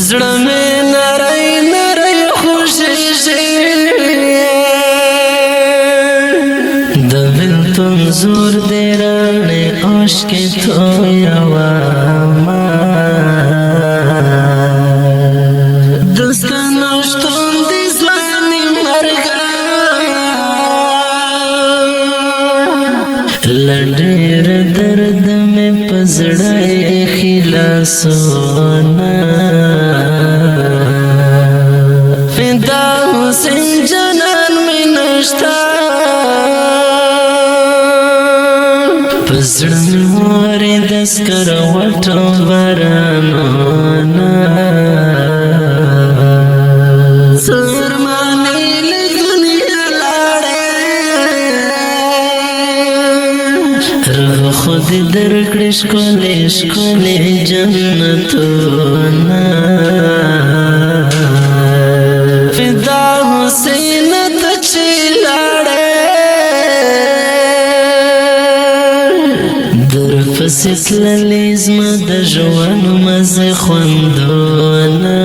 زړه مې نری نری خوږېږي د بېلتون زور دې راڼې اوښکې تویومه د ستا نشتون دې زما نیمګړی له ډېر درد مې په زړه ایښي لاسونه فدا حسین جانان مې نشته په زړه مې اورې د سکروټو بارانونه څرمنې له دنیا لاړې رب خود درکړې ښکلې ښکلې جنتونه فدا حسین ته چې لاړې درپسې تللې زما د ژوند مزې خوندونه